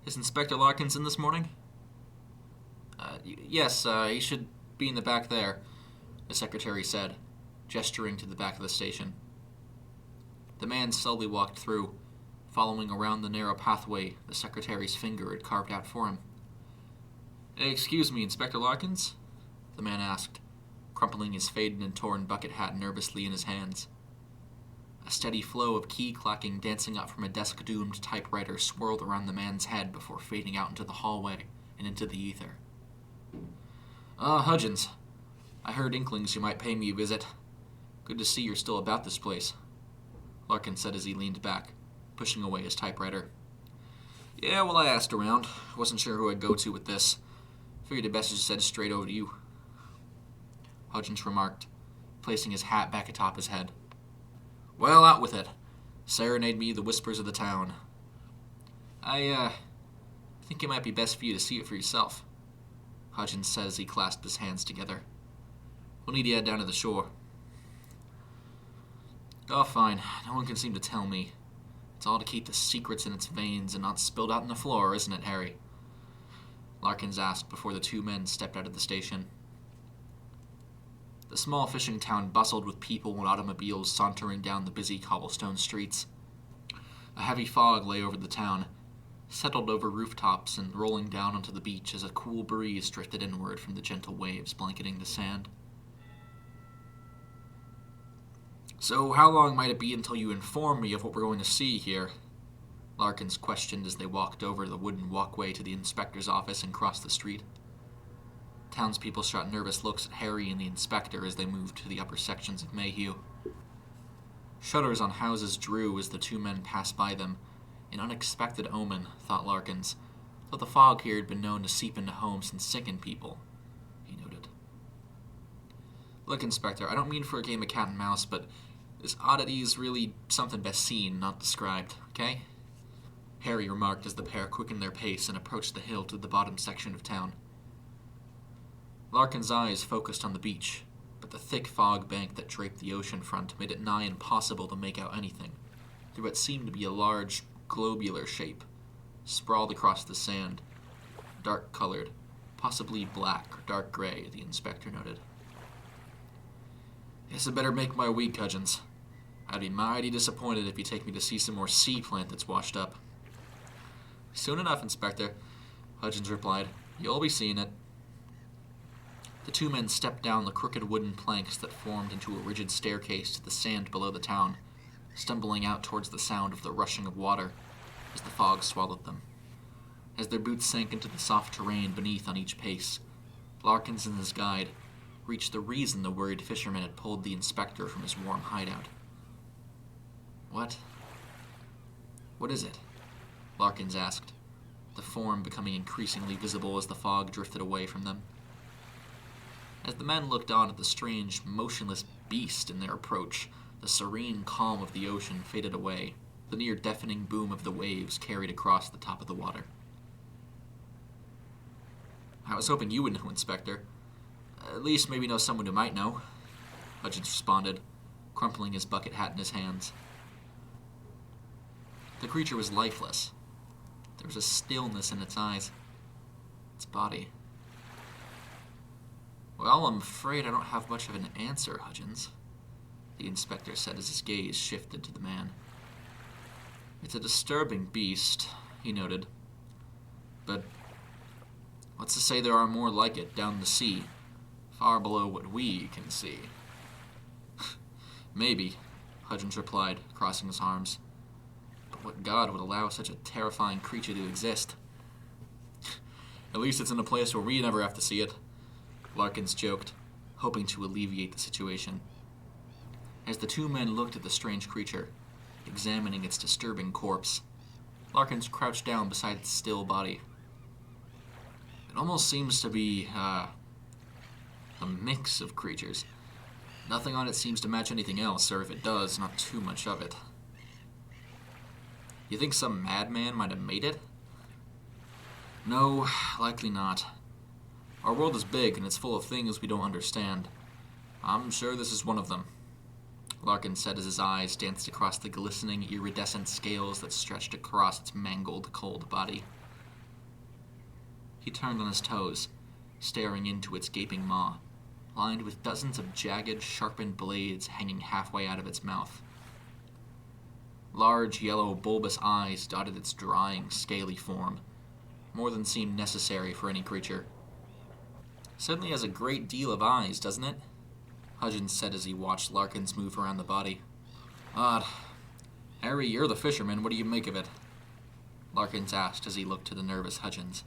Is Inspector Larkins in this morning? Yes, he should be in the back there, the secretary said, gesturing to the back of the station. The man slowly walked through, following around the narrow pathway the secretary's finger had carved out for him. Excuse me, Inspector Larkins? The man asked, crumpling his faded and torn bucket hat nervously in his hands. A steady flow of key-clacking dancing up from a desk-doomed typewriter swirled around the man's head before fading out into the hallway and into the ether. Hudgens. I heard inklings you might pay me a visit. Good to see you're still about this place, Larkin said as he leaned back, pushing away his typewriter. Yeah, well, I asked around. Wasn't sure who I'd go to with this. Figured it best just head straight over to you, Hudgens remarked, placing his hat back atop his head. Well, out with it. Serenade me the whispers of the town. I think it might be best for you to see it for yourself, Hudgens said as he clasped his hands together. We'll need you to head down to the shore. Oh, fine. No one can seem to tell me. It's all to keep the secrets in its veins and not spilled out on the floor, isn't it, Harry? Larkins asked before the two men stepped out of the station. The small fishing town bustled with people and automobiles sauntering down the busy cobblestone streets. A heavy fog lay over the town, settled over rooftops and rolling down onto the beach as a cool breeze drifted inward from the gentle waves blanketing the sand. So how long might it be until you inform me of what we're going to see here? Larkins questioned as they walked over the wooden walkway to the inspector's office and crossed the street. Townspeople shot nervous looks at Harry and the inspector as they moved to the upper sections of Mayhew. Shutters on houses drew as the two men passed by them, an unexpected omen, thought Larkins, though the fog here had been known to seep into homes and sicken people, he noted. Look, Inspector, I don't mean for a game of cat and mouse, but this oddity is really something best seen, not described, okay? Harry remarked as the pair quickened their pace and approached the hill to the bottom section of town. Larkin's eyes focused on the beach, but the thick fog bank that draped the ocean front made it nigh impossible to make out anything, through what seemed to be a large, globular shape, sprawled across the sand, dark-colored, possibly black or dark gray, the inspector noted. Guess I better make my week, Hudgens. I'd be mighty disappointed if you take me to see some more sea plant that's washed up. Soon enough, Inspector, Hudgens replied. You'll be seeing it. The two men stepped down the crooked wooden planks that formed into a rigid staircase to the sand below the town, stumbling out towards the sound of the rushing of water as the fog swallowed them. As their boots sank into the soft terrain beneath on each pace, Larkins and his guide reached the reason the worried fisherman had pulled the inspector from his warm hideout. What is it? Larkins asked, the form becoming increasingly visible as the fog drifted away from them. As the men looked on at the strange, motionless beast in their approach, the serene calm of the ocean faded away, the near-deafening boom of the waves carried across the top of the water. I was hoping you would know, Inspector. At least maybe know someone who might know, Hudgens responded, crumpling his bucket hat in his hands. The creature was lifeless. There was a stillness in its eyes, its body. Well, I'm afraid I don't have much of an answer, Hudgens, the inspector said as his gaze shifted to the man. It's a disturbing beast, he noted. But what's to say there are more like it down the sea, far below what we can see? Maybe, Hudgens replied, crossing his arms. But what god would allow such a terrifying creature to exist? At least it's in a place where we never have to see it, Larkins joked, hoping to alleviate the situation. As the two men looked at the strange creature, examining its disturbing corpse, Larkins crouched down beside its still body. It almost seems to be, a mix of creatures. Nothing on it seems to match anything else, or if it does, not too much of it. You think some madman might have made it? No, likely not. Our world is big, and it's full of things we don't understand. I'm sure this is one of them, Larkin said as his eyes danced across the glistening, iridescent scales that stretched across its mangled, cold body. He turned on his toes, staring into its gaping maw, lined with dozens of jagged, sharpened blades hanging halfway out of its mouth. Large, yellow, bulbous eyes dotted its drying, scaly form, more than seemed necessary for any creature. Certainly has a great deal of eyes, doesn't it? Hudgens said as he watched Larkins move around the body. Odd. Harry, you're the fisherman. What do you make of it? Larkins asked as he looked to the nervous Hudgens.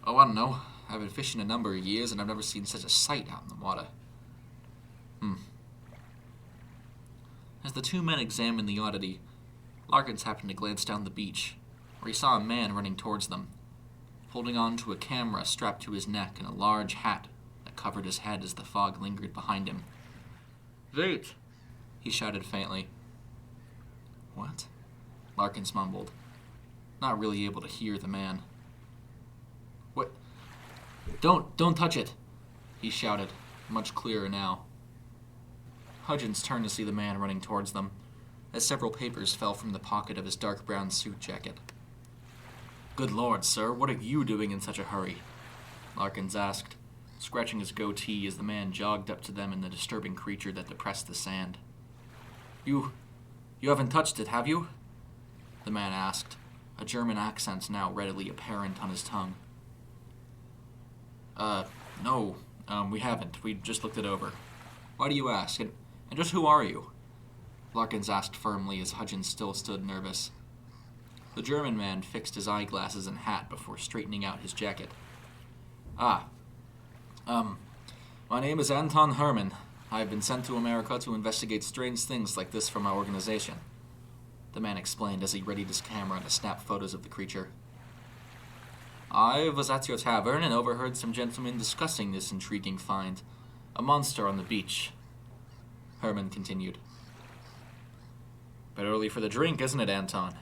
Oh, I don't know. I've been fishing a number of years, and I've never seen such a sight out in the water. As the two men examined the oddity, Larkins happened to glance down the beach, where he saw a man running towards them, holding on to a camera strapped to his neck and a large hat that covered his head as the fog lingered behind him. Wait! He shouted faintly. What? Larkins mumbled, not really able to hear the man. What? Don't touch it! He shouted, much clearer now. Hudgens turned to see the man running towards them, as several papers fell from the pocket of his dark brown suit jacket. Good Lord, sir, what are you doing in such a hurry? Larkins asked, scratching his goatee as the man jogged up to them in the disturbing creature that depressed the sand. You haven't touched it, have you? The man asked, a German accent now readily apparent on his tongue. No, we haven't. We just looked it over. Why do you ask? And just who are you? Larkins asked firmly as Hudgens still stood nervous. The German man fixed his eyeglasses and hat before straightening out his jacket. My name is Anton Herman. I have been sent to America to investigate strange things like this from our organization. The man explained as he readied his camera to snap photos of the creature. I was at your tavern and overheard some gentlemen discussing this intriguing find, a monster on the beach. Herman continued. Bit early for the drink, isn't it, Anton?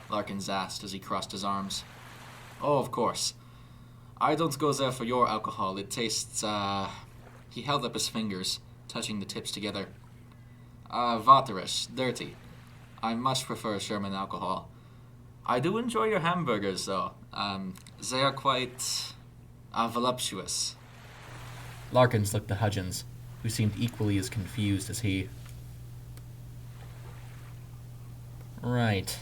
Larkins asked as he crossed his arms. Oh, of course. I don't go there for your alcohol. It tastes, He held up his fingers, touching the tips together. Waterish, dirty. I much prefer Sherman alcohol. I do enjoy your hamburgers, though. They are quite, voluptuous. Larkins looked at Hudgens, who seemed equally as confused as he. Right.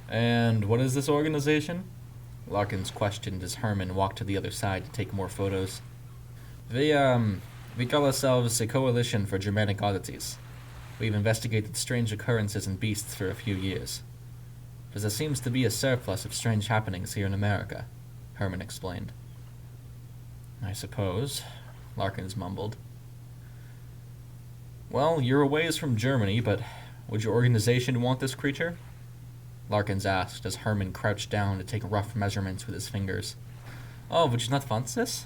And what is this organization? Larkins questioned as Herman walked to the other side to take more photos. We call ourselves a Coalition for Germanic Oddities. We've investigated strange occurrences and beasts for a few years. But there seems to be a surplus of strange happenings here in America, Herman explained. I suppose, Larkins mumbled. Well, you're a ways from Germany, but would your organization want this creature? Larkins asked as Herman crouched down to take rough measurements with his fingers. Oh, would you not want this?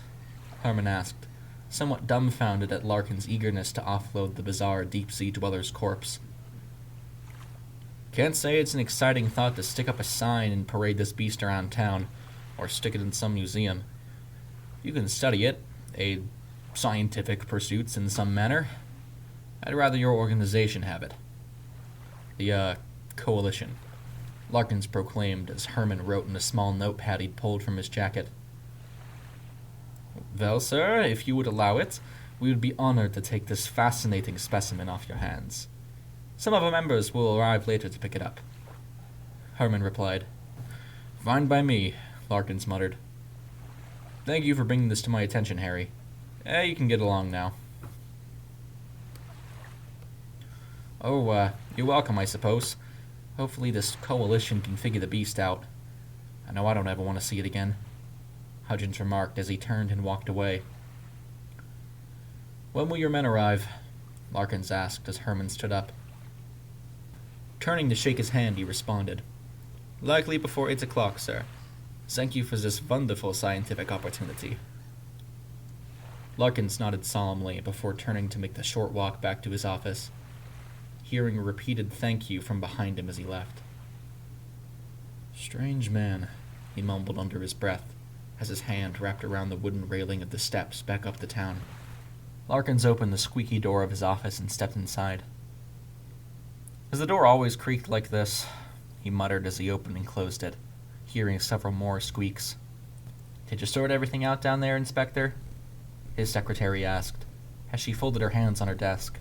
Herman asked, somewhat dumbfounded at Larkins' eagerness to offload the bizarre deep-sea dweller's corpse. Can't say it's an exciting thought to stick up a sign and parade this beast around town, or stick it in some museum. You can study it, aid scientific pursuits in some manner. I'd rather your organization have it. The, Coalition, Larkins proclaimed as Herman wrote in a small notepad he'd pulled from his jacket. Well, sir, if you would allow it, we would be honored to take this fascinating specimen off your hands. Some of our members will arrive later to pick it up. Herman replied. Fine by me, Larkins muttered. Thank you for bringing this to my attention, Harry. You can get along now. Oh, you're welcome, I suppose. Hopefully this coalition can figure the beast out. I know I don't ever want to see it again, Hudgens remarked as he turned and walked away. When will your men arrive? Larkins asked as Herman stood up. Turning to shake his hand, he responded. Likely before 8 o'clock, sir. Thank you for this wonderful scientific opportunity. Larkins nodded solemnly before turning to make the short walk back to his office, hearing a repeated thank you from behind him as he left. Strange man, he mumbled under his breath, as his hand wrapped around the wooden railing of the steps back up the town. Larkins opened the squeaky door of his office and stepped inside. Has the door always creaked like this? He muttered as he opened and closed it, hearing several more squeaks. Did you sort everything out down there, Inspector? His secretary asked, as she folded her hands on her desk.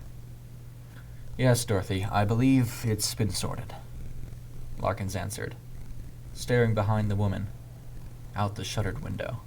Yes, Dorothy, I believe it's been sorted, Larkins answered, staring behind the woman, out the shuttered window.